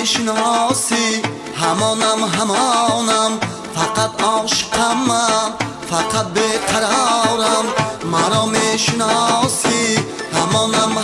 میشناسی همانم فقط عاشقم من، فقط بیقرارم. مرا میشناسی همانم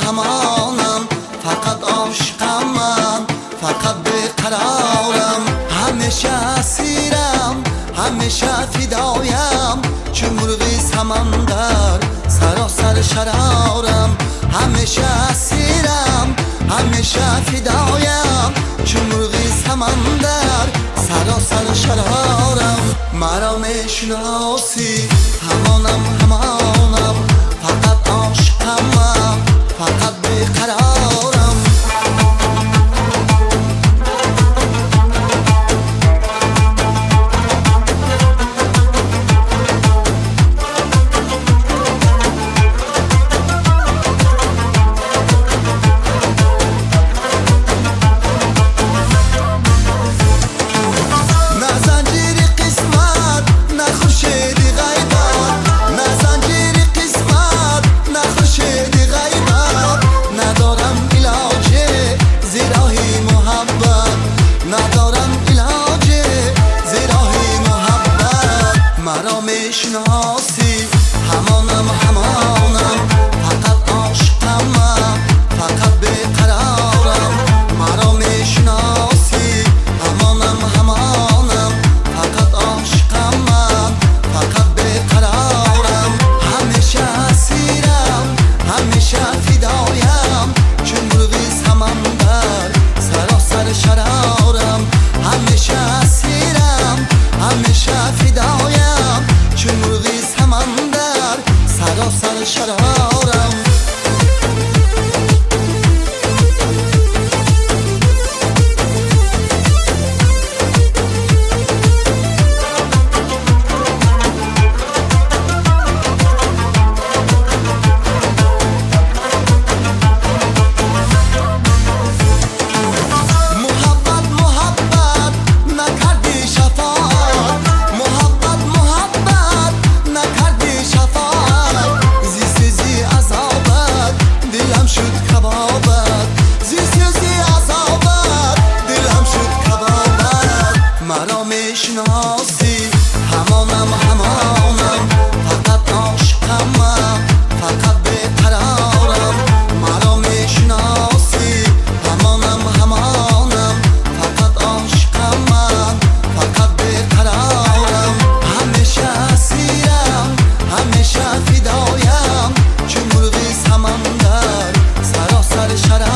فقط عاشقم من، فقط بیقرارم. همیشه اسیرم، همیشه فدایم، چون مرغی سمندر سراسر شرارم. همیشه اسیرم، همیشه فدایم، چون مرغی سمندر سراسر شرارم. مرا میشناسی همانم فقط عاشقم من، فقط بیقرارم. میشناسی همانم فقط عاشقم من، فقط بیقرارم. مرا میشناسی همانم فقط عاشقم من، فقط بیقرارم. همیشه اسیرم، همیشه فدایم، چون مرغی سمندر سراسر شرارم. همیشه اسیرم، همیشه فدایم، چون مرغی سمندر سراسر شرارم. مرا میشناسی همانم فقط عاشقم من، فقط بیقرارم. مرا میشناسی همانم فقط عاشقم من، فقط بیقرارم. همیشه اسیرم، همیشه فدایم، چون مرغی سمندر سراسر شرارم.